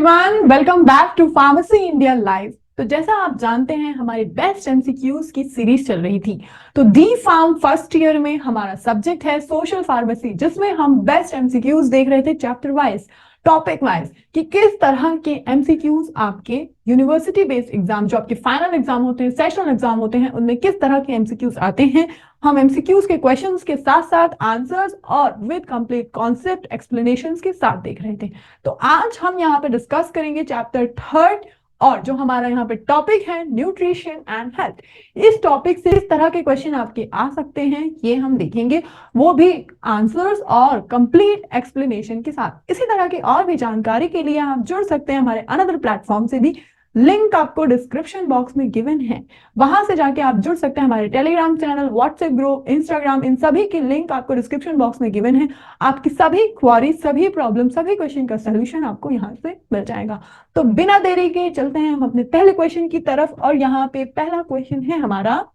Everyone, welcome back to pharmacy India live. तो जैसा आप जानते हैं हमारी बेस्ट एमसीक्यूज की सीरीज चल रही थी। तो डी फार्म फर्स्ट ईयर में हमारा सब्जेक्ट है सोशल फार्मेसी, जिसमें हम बेस्ट एमसीक्यूज देख रहे थे चैप्टर वाइज, टॉपिक वाइज, कि किस तरह के एमसीक्यूज आपके यूनिवर्सिटी बेस्ड एग्जाम, जो आपके फाइनल एग्जाम होते हैं, सेशनल एग्जाम होते हैं, उनमें किस तरह के एमसीक्यूज आते हैं। हम एमसीक्यूज के क्वेश्चंस के साथ साथ आंसर्स और विद कंप्लीट कॉन्सेप्ट एक्सप्लेनेशंस के साथ देख रहे थे। तो आज हम यहाँ पे डिस्कस करेंगे चैप्टर थर्ड, और जो हमारा यहाँ पे टॉपिक है न्यूट्रिशन एंड हेल्थ। इस टॉपिक से इस तरह के क्वेश्चन आपके आ सकते हैं, ये हम देखेंगे, वो भी आंसर्स और कंप्लीट एक्सप्लेनेशन के साथ। इसी तरह की और भी जानकारी के लिए आप जुड़ सकते हैं हमारे अनदर प्लेटफॉर्म से भी, लिंक आपको डिस्क्रिप्शन बॉक्स में गिवन है, वहां से जाके आप जुड़ सकते हैं। हमारे Telegram channel, WhatsApp group, Instagram, इन सभी की लिंक आपको डिस्क्रिप्शन बॉक्स में गिवन है। आपकी सभी क्वारी, सभी प्रॉब्लम, सभी क्वेश्चन का सोल्यूशन आपको यहाँ से मिल जाएगा। तो बिना देरी के चलते हैं हम अपने पहले क्वेश्चन की तरफ। और यहाँ पे पहला क्वेश्चन है हमारा,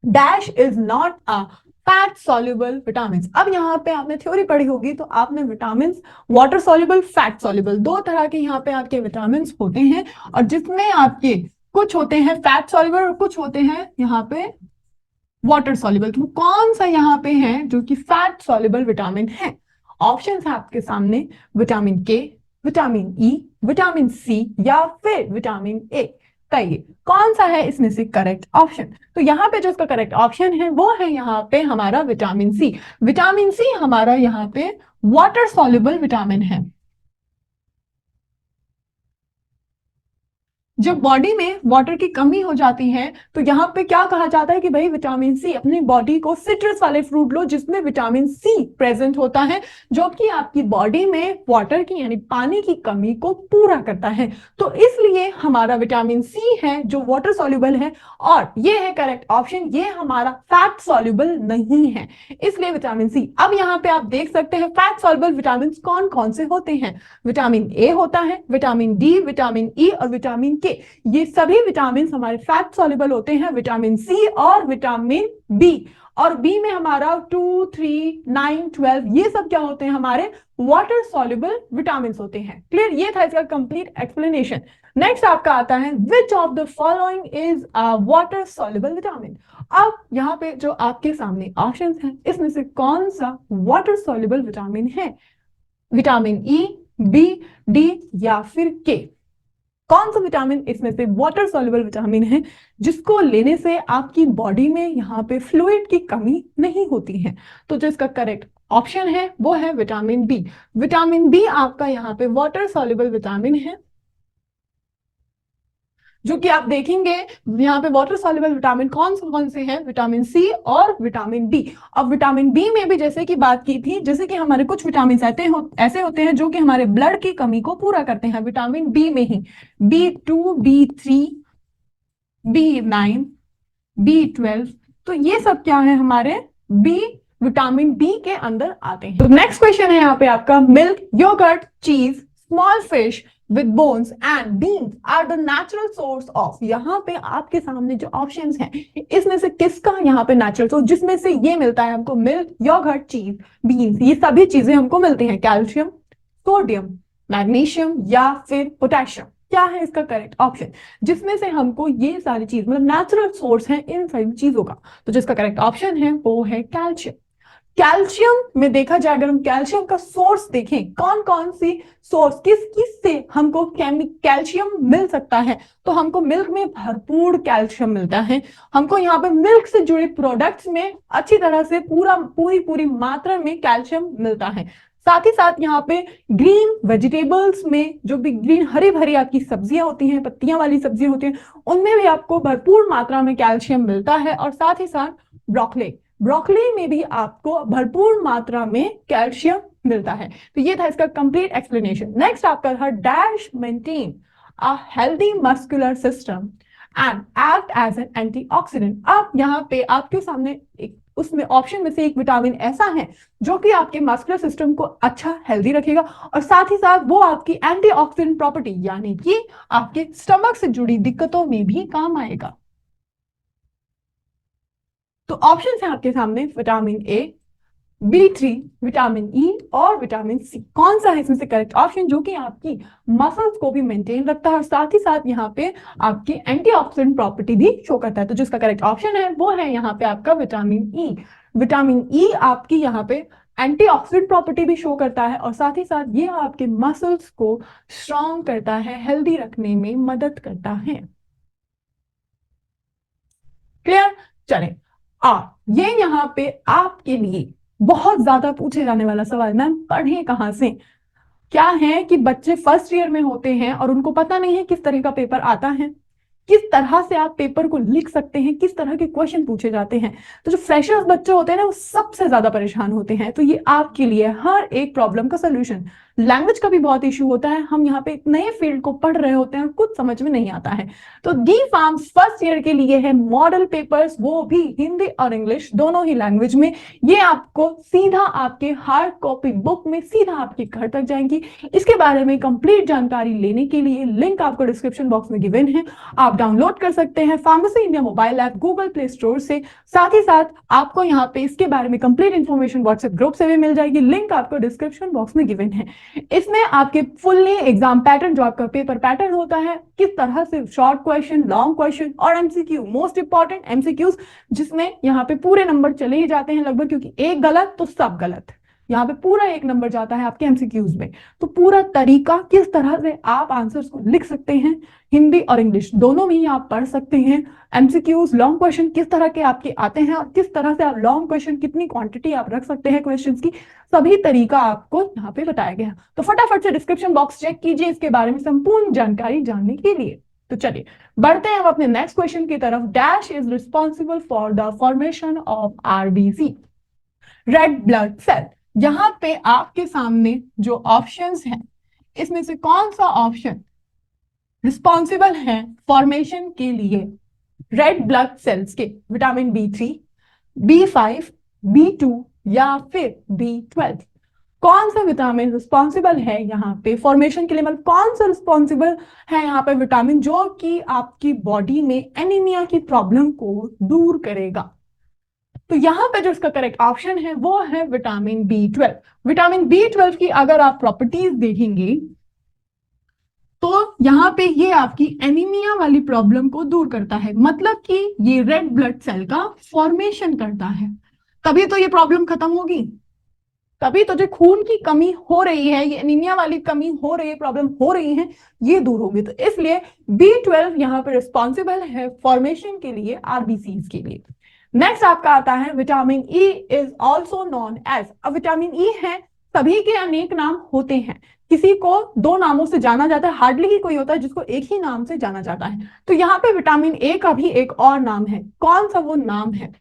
dash is not a fat soluble vitamin. अब यहाँ पे आपने थ्योरी पढ़ी होगी, तो आपने vitamin water soluble, fat soluble, दो तरह के यहाँ पे आपके विटामिन होते हैं, और जिसमें आपके कुछ होते हैं फैट सॉल्युबल और कुछ होते हैं यहाँ पे वाटर सॉल्युबल। तो कौन सा यहाँ पे है जो कि फैट सॉल्युबल विटामिन है? ऑप्शन है आपके सामने, विटामिन के, विटामिन ई, विटामिन सी या फिर विटामिन ए। बताइए कौन सा है इसमें से करेक्ट ऑप्शन? तो यहाँ पे जो इसका करेक्ट ऑप्शन है वो है यहाँ पे हमारा विटामिन सी। विटामिन सी हमारा यहाँ पे वाटर सॉल्युबल विटामिन है। जब बॉडी में वाटर की कमी हो जाती है तो यहाँ पे क्या कहा जाता है कि भाई विटामिन सी, अपनी बॉडी को सिट्रस वाले फ्रूट लो जिसमें विटामिन सी प्रेजेंट होता है, जो कि आपकी बॉडी में वाटर की यानी पानी की कमी को पूरा करता है। तो इसलिए हमारा विटामिन सी है जो वाटर सॉल्युबल है, और ये है करेक्ट ऑप्शन। ये हमारा फैट सॉल्युबल नहीं है, इसलिए विटामिन सी। अब यहाँ पे आप देख सकते हैं फैट सॉल्युबल विटामिन कौन कौन से होते हैं। विटामिन ए होता है, विटामिन डी, विटामिन ई और विटामिन के। ये सभी विटामिन हमारे फैट सॉल्युबल होते हैं, विटामिन सी और विटामिन बी। और बी में हमारा 2, 3, 9, 12 ये सब क्या होते हैं? हमारे वाटर सॉल्युबल विटामिन होते हैं। क्लियर? ये था इसका कंप्लीट एक्सप्लेनेशन। नेक्स्ट आपका आता है, which of the following is a water soluble vitamin. अब यहाँ पे जो आपके सामने ऑप्शंस हैं, इसमें से कौन सा वाटर सॉल्युबल विटामिन है? विटामिन ई, बी, डी या फिर के? कौन सा विटामिन इसमें से वाटर सॉल्युबल विटामिन है जिसको लेने से आपकी बॉडी में यहाँ पे फ्लूइड की कमी नहीं होती है? तो जो इसका करेक्ट ऑप्शन है वो है विटामिन बी। विटामिन बी आपका यहाँ पे वाटर सॉल्युबल विटामिन है, जो कि आप देखेंगे यहाँ पे वाटर सॉल्युबल विटामिन कौन से हैं? विटामिन सी और विटामिन बी। अब विटामिन बी में भी जैसे कि बात की थी, जैसे कि हमारे कुछ विटामिन ऐसे होते हैं जो कि हमारे ब्लड की कमी को पूरा करते हैं, विटामिन बी में ही B2, B3, B9, B12। तो ये सब क्या है? हमारे बी, विटामिन बी के अंदर आते हैं। तो नेक्स्ट क्वेश्चन है यहाँ पे आपका, मिल्क, योगर्ट, चीज, small fish with bones and beans are the natural source of। यहाँ पे आपके सामने जो ऑप्शंस हैं, इसमें से किसका यहाँ पे नेचुरल सोर्स, जिसमें से ये मिलता है हमको, मिल्क, योगर्ट, चीज, बीन्स, ये सभी चीजें हमको मिलती हैं। कैल्शियम, सोडियम, मैग्नीशियम या फिर पोटेशियम? क्या है इसका करेक्ट ऑप्शन जिसमें से हमको ये सारी चीज, मतलब नेचुरल सोर्स है इन सारी चीजों का? तो जिसका करेक्ट ऑप्शन है वो है कैल्शियम। कैल्शियम में देखा जाए, अगर हम कैल्शियम का सोर्स देखें, कौन कौन सी सोर्स, किस किस से हमको कैल्शियम मिल सकता है, तो हमको मिल्क में भरपूर कैल्शियम मिलता है। हमको यहाँ पे मिल्क से जुड़े प्रोडक्ट्स में अच्छी तरह से पूरी मात्रा में कैल्शियम मिलता है। साथ ही साथ यहाँ पे ग्रीन वेजिटेबल्स में, जो भी ग्रीन हरी भरी आपकी सब्जियां होती हैं, पत्तियां वाली सब्जियां होती हैं, उनमें भी आपको भरपूर मात्रा में कैल्शियम मिलता है। और साथ ही साथ ब्रोकली में भी आपको भरपूर मात्रा में कैल्शियम मिलता है। तो ये था इसका कंप्लीट एक्सप्लेनेशन। नेक्स्ट आपका था, dash maintain a healthy muscular system and act as an antioxidant. अब यहाँ पे आपके सामने उसमें ऑप्शन में से एक विटामिन ऐसा है जो कि आपके मस्कुलर सिस्टम को अच्छा हेल्दी रखेगा, और साथ ही साथ वो आपकी एंटीऑक्सीडेंट प्रॉपर्टी यानी कि आपके स्टमक से जुड़ी दिक्कतों में भी काम आएगा। तो ऑप्शन है आपके सामने, vitamin A, B3, vitamin E और विटामिन सी। कौन सा है इसमें से करेक्ट ऑप्शन जो कि आपकी मसल्स को भी मेंटेन रखता है और साथ ही साथ यहाँ पे आपकी एंटीऑक्सीडेंट प्रॉपर्टी भी शो करता है? तो जिसका करेक्ट ऑप्शन है वो है यहाँ पे आपका विटामिन ई। विटामिन ई आपकी यहाँ पे एंटीऑक्सीडेंट प्रॉपर्टी भी शो करता है और साथ ही साथ ये आपके मसल्स को स्ट्रॉन्ग करता है, हेल्दी रखने में मदद करता है। क्लियर? चले ये यहाँ पे आपके लिए बहुत ज्यादा पूछे जाने वाला सवाल, मैम पढ़े कहां से? क्या है कि बच्चे फर्स्ट ईयर में होते हैं और उनको पता नहीं है किस तरह का पेपर आता है, किस तरह से आप पेपर को लिख सकते हैं, किस तरह के क्वेश्चन पूछे जाते हैं। तो जो फ्रेशर्स बच्चे होते हैं ना वो सबसे ज्यादा परेशान होते हैं। तो ये आपके लिए हर एक प्रॉब्लम का सोल्यूशन। लैंग्वेज का भी बहुत इशू होता है, हम यहाँ पे एक नए फील्ड को पढ़ रहे होते हैं और कुछ समझ में नहीं आता है। तो डी फार्म्स फर्स्ट ईयर के लिए है मॉडल पेपर्स, वो भी हिंदी और इंग्लिश दोनों ही लैंग्वेज में। ये आपको सीधा आपके हार्ड कॉपी बुक में सीधा आपके घर तक जाएंगी। इसके बारे में कंप्लीट जानकारी लेने के लिए लिंक आपको डिस्क्रिप्शन बॉक्स में गिवन है, आप डाउनलोड कर सकते हैं pharmacy India mobile app Google play store से। साथ ही साथ आपको यहाँ पे इसके बारे में कंप्लीट इंफॉर्मेशन व्हाट्सएप ग्रुप से भी मिल जाएगी, लिंक आपको डिस्क्रिप्शन बॉक्स में गिवन है। इसमें आपके फुल्ली एग्जाम पैटर्न, जो आपका पेपर पैटर्न होता है, किस तरह से शॉर्ट क्वेश्चन, लॉन्ग क्वेश्चन और एमसीक्यू, मोस्ट इंपॉर्टेंट एमसीक्यूज, जिसमें यहाँ पे पूरे नंबर चले ही जाते हैं लगभग, क्योंकि एक गलत तो सब गलत, यहाँ पे पूरा एक नंबर जाता है आपके एमसीक्यूज में। तो पूरा तरीका किस तरह से आप आंसर्स को लिख सकते हैं, हिंदी और इंग्लिश दोनों में ही आप पढ़ सकते हैं। एमसीक्यूज, लॉन्ग क्वेश्चन किस तरह के आपके आते हैं और किस तरह से आप लॉन्ग क्वेश्चन, कितनी क्वांटिटी आप रख सकते हैं क्वेश्चंस की, सभी तरीका आपको यहाँ पे बताया गया। तो फटाफट से डिस्क्रिप्शन बॉक्स चेक कीजिए इसके बारे में संपूर्ण जानकारी जानने के लिए। तो चलिए बढ़ते हैं हम अपने नेक्स्ट क्वेश्चन की तरफ। Dash is responsible for the formation of RBC, red blood cell. यहाँ पे आपके सामने जो ऑप्शंस हैं, इसमें से कौन सा ऑप्शन रिस्पॉन्सिबल है फॉर्मेशन के लिए रेड ब्लड सेल्स के? विटामिन B3, B5, B2 या फिर B12? कौन सा विटामिन रिस्पॉन्सिबल है यहाँ पे फॉर्मेशन के लिए? मतलब कौन सा रिस्पॉन्सिबल है यहाँ पे विटामिन जो कि आपकी बॉडी में एनीमिया की प्रॉब्लम को दूर करेगा? तो यहाँ पे जो इसका करेक्ट ऑप्शन है वो है विटामिन B12। विटामिन B12 की अगर आप प्रॉपर्टीज देखेंगे तो यहाँ पे ये आपकी एनीमिया वाली प्रॉब्लम को दूर करता है, मतलब कि ये रेड ब्लड सेल का फॉर्मेशन करता है। तभी तो ये प्रॉब्लम खत्म होगी, तभी तो जो खून की कमी हो रही है, ये एनीमिया वाली कमी हो रही है, प्रॉब्लम हो रही है, ये दूर होगी। तो इसलिए B12 यहाँ पे रिस्पॉन्सिबल है फॉर्मेशन के लिए, आरबीसीज के लिए। नेक्स्ट आपका आता है vitamin E is also known as. अब विटामिन ई है, सभी के अनेक नाम होते हैं, किसी को दो नामों से जाना जाता है, हार्डली ही कोई होता है जिसको एक ही नाम से जाना जाता है। तो यहाँ पे विटामिन ए का भी एक और नाम है, कौन सा वो नाम है?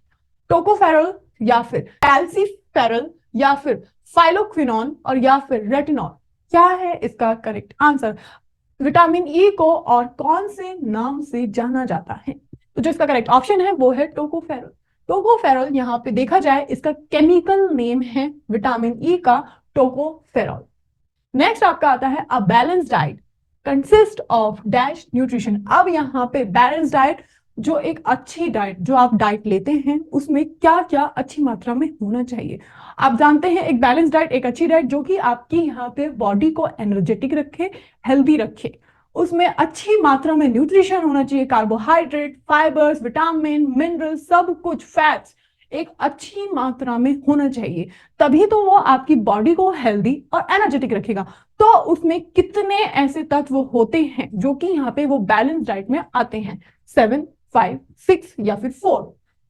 टोकोफेरल या फिर कैल्सीफेरल या फिर फाइलोक्विनोन और या फिर रेटिनॉल? क्या है इसका करेक्ट आंसर? विटामिन ई को और कौन से नाम से जाना जाता है? तो जो इसका करेक्ट ऑप्शन है वो है टोकोफेरल। टोकोफेरल यहाँ पे देखा जाए इसका केमिकल नेम है विटामिन ई का, टोकोफेरल। नेक्स्ट आपका आता है a balance diet consist of dash nutrition. अब यहाँ पे बैलेंस डाइट, जो एक अच्छी डाइट जो आप डाइट लेते हैं उसमें क्या क्या अच्छी मात्रा में होना चाहिए? आप जानते हैं एक बैलेंस डाइट, एक अच्छी डाइट जो कि आपकी यहाँ पे बॉडी को एनर्जेटिक रखे, हेल्दी रखे, उसमें अच्छी मात्रा में न्यूट्रिशन होना चाहिए, कार्बोहाइड्रेट, फाइबर्स, विटामिन, मिनरल, सब कुछ, फैट्स एक अच्छी मात्रा में होना चाहिए, तभी तो वो आपकी बॉडी को हेल्दी और एनर्जेटिक रखेगा। तो उसमें कितने ऐसे तत्व होते हैं जो कि यहाँ पे वो बैलेंस डाइट में आते हैं? 7, 5, 6 या फिर 4?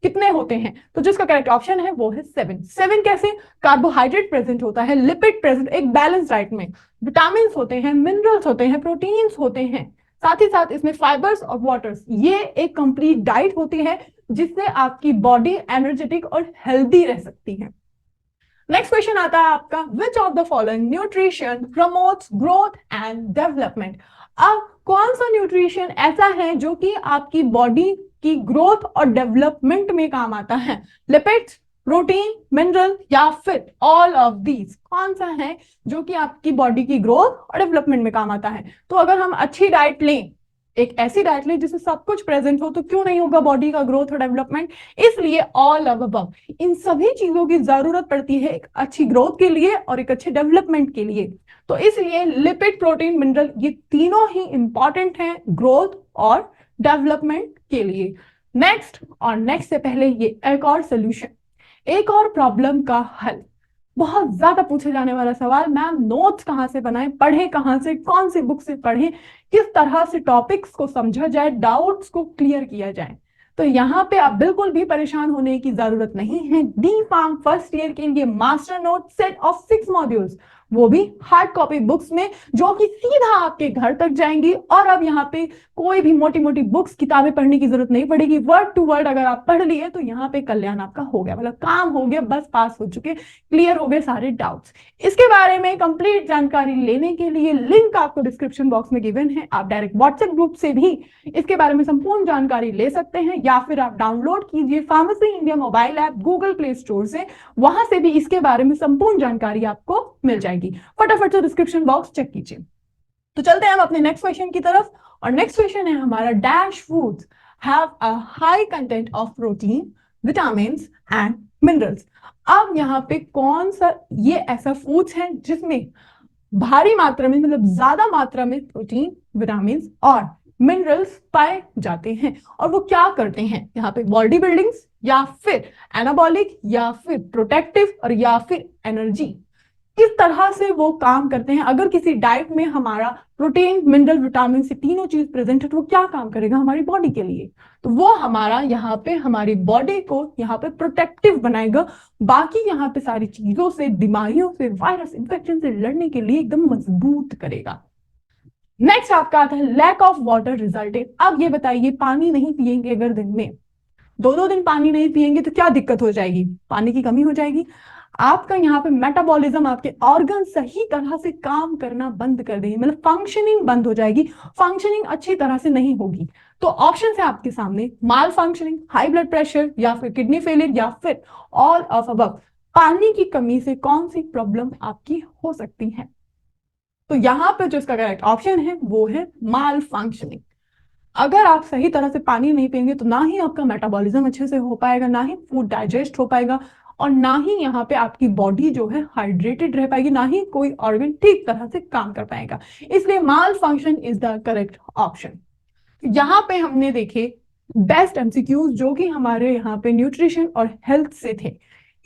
कितने होते हैं? तो जिसका करेक्ट ऑप्शन है वो है 7। 7 कैसे? कार्बोहाइड्रेट प्रेजेंट होता है, लिपिड प्रेजेंट एक बैलेंस डाइट में, विटामिन होते हैं, मिनरल्स होते हैं, प्रोटीन्स होते हैं, साथ ही साथ इसमें फाइबर्स और वाटर्स। ये एक कंप्लीट डाइट होती है जिससे आपकी बॉडी एनर्जेटिक और हेल्दी रह सकती है। नेक्स्ट क्वेश्चन आता है आपका, which of the following nutrition promotes growth and development? अब कौन सा न्यूट्रिशन ऐसा है जो कि आपकी बॉडी की ग्रोथ और डेवलपमेंट में काम आता है? लिपिड्स, प्रोटीन, मिनरल या फिर ऑल ऑफ दीज? कौन सा है जो कि आपकी बॉडी की ग्रोथ और डेवलपमेंट में काम आता है? तो अगर हम अच्छी डाइट लें, एक ऐसी डाइट ले जिससे सब कुछ प्रेजेंट हो, तो क्यों नहीं होगा बॉडी का ग्रोथ और डेवलपमेंट। इसलिए ऑल ऑफ अबव, इन सभी चीजों की जरूरत पड़ती है एक अच्छी ग्रोथ के लिए और एक अच्छे डेवलपमेंट के लिए। तो इसलिए लिपिड, प्रोटीन, मिनरल, ये तीनों ही इंपॉर्टेंट हैं ग्रोथ और डेवलपमेंट के लिए। नेक्स्ट से पहले ये एक और सोल्यूशन, एक और प्रॉब्लम का हल। बहुत ज्यादा पूछे जाने वाला सवाल, मैम नोट्स कहाँ से बनाएं, पढ़े कहाँ से, कौन सी बुक से पढ़ें, किस तरह से टॉपिक्स को समझा जाए, डाउट्स को क्लियर किया जाए। तो यहाँ पे आप बिल्कुल भी परेशान होने की जरूरत नहीं है। डी फार्म फर्स्ट ईयर के लिए master not set of 6 modules, वो भी हार्ड कॉपी बुक्स में, जो कि सीधा आपके घर तक जाएंगी। और अब यहाँ पे कोई भी मोटी मोटी बुक्स, किताबें पढ़ने की जरूरत नहीं पड़ेगी। वर्ड टू वर्ड अगर आप पढ़ लिए तो यहाँ पे कल्याण आपका हो गया, मतलब काम हो गया, बस पास हो चुके, क्लियर हो गए सारे डाउट्स। इसके बारे में कंप्लीट जानकारी लेने के लिए लिंक आपको डिस्क्रिप्शन बॉक्स में गिवन है। आप डायरेक्ट व्हाट्सएप ग्रुप से भी इसके बारे में संपूर्ण जानकारी ले सकते हैं, या फिर आप डाउनलोड कीजिए pharmacy India mobile app Google play store से, वहां से भी इसके बारे में संपूर्ण जानकारी आपको मिल जाएगी। फटाफट से डिस्क्रिप्शन बॉक्स चेक कीजिए। तो चलते हैं हम अपने नेक्स्ट क्वेश्चन की तरफ, और नेक्स्ट क्वेश्चन है हमारा, dash foods have a high content of protein, vitamins and minerals. अब यहाँ पे कौन सा ये ऐसा फूड्स है जिसमें भारी मात्रा में, मतलब ज्यादा मात्रा में प्रोटीन, विटामिन्स और मिनरल्स पाए जाते हैं, और वो क्या करते हैं यहाँ पे, बॉडी बिल्डिंग्स, या फिर एनाबॉलिक, या फिर प्रोटेक्टिव, और या फिर एनर्जी, किस तरह से वो काम करते हैं। अगर किसी डाइट में हमारा प्रोटीन, मिनरल, विटामिन से तीनों चीज प्रेजेंट है, तो वो क्या काम करेगा हमारी बॉडी के लिए, तो वो हमारा यहाँ पे हमारी बॉडी को यहाँ पे प्रोटेक्टिव बनाएगा, बाकी यहाँ पे सारी चीजों से, बीमारियों से, वायरस इन्फेक्शन से लड़ने के लिए एकदम मजबूत करेगा। नेक्स्ट आपका आता है लैक ऑफ वाटर रिजल्टेड। अब ये बताइए, पानी नहीं पिएंगे अगर दिन में 2-2 दिन पानी नहीं पिएंगे तो क्या दिक्कत हो जाएगी, पानी की कमी हो जाएगी। आपका यहाँ पे मेटाबॉलिज्म, आपके ऑर्गन सही तरह से काम करना बंद कर देंगे, मतलब फंक्शनिंग बंद हो जाएगी, फंक्शनिंग अच्छी तरह से नहीं होगी। तो ऑप्शन है आपके सामने, माल फंक्शनिंग, हाई ब्लड प्रेशर, या फिर किडनी फेलियर, या फिर ऑल ऑफ अबव। पानी की कमी से कौन सी प्रॉब्लम आपकी हो सकती है, तो यहाँ पे जो इसका करेक्ट ऑप्शन है वो है माल फंक्शनिंग। अगर आप सही तरह से पानी नहीं पिएंगे तो ना ही आपका मेटाबॉलिज्म अच्छे से हो पाएगा, ना ही फूड डाइजेस्ट हो पाएगा, और ना ही यहाँ पे आपकी बॉडी जो है हाइड्रेटेड रह पाएगी, ना ही कोई ऑर्गन ठीक तरह से काम कर पाएगा। इसलिए malloc function is the correct option. यहाँ पे हमने देखे बेस्ट एमसीक्यूज जो कि हमारे यहाँ पे न्यूट्रिशन और हेल्थ से थे।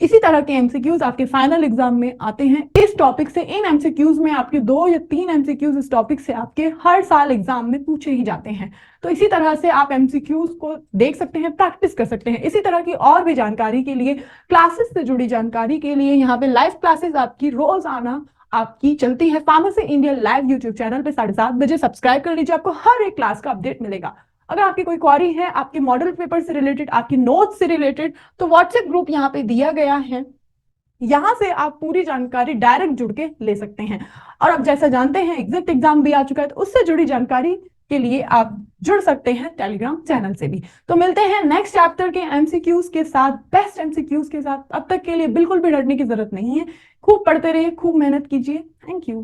इसी तरह के एमसीक्यूज आपके फाइनल एग्जाम में आते हैं इस टॉपिक से। इन एमसीक्यूज में आपके 2 या 3 एमसीक्यूज इस टॉपिक से आपके हर साल एग्जाम में पूछे ही जाते हैं। तो इसी तरह से आप एमसीक्यूज को देख सकते हैं, प्रैक्टिस कर सकते हैं। इसी तरह की और भी जानकारी के लिए, क्लासेस से जुड़ी जानकारी के लिए, यहाँ पे लाइव क्लासेस आपकी रोजाना आपकी चलती है pharmacy India live YouTube channel पे 7:30 बजे। सब्सक्राइब कर लीजिए, आपको हर एक क्लास का अपडेट मिलेगा। अगर आपकी कोई क्वेरी है आपके मॉडल पेपर से रिलेटेड, आपकी नोट्स से रिलेटेड, तो व्हाट्सएप ग्रुप यहाँ पे दिया गया है, यहां से आप पूरी जानकारी डायरेक्ट जुड़ के ले सकते हैं। और अब जैसा जानते हैं एग्जैक्ट एग्जाम भी आ चुका है, तो उससे जुड़ी जानकारी के लिए आप जुड़ सकते हैं टेलीग्राम चैनल से भी। तो मिलते हैं नेक्स्ट चैप्टर के एमसीक्यूज के साथ, बेस्ट एमसीक्यूज के साथ। अब तक के लिए बिल्कुल भी डरने की जरूरत नहीं है, खूब पढ़ते रहिए, खूब मेहनत कीजिए। Thank you.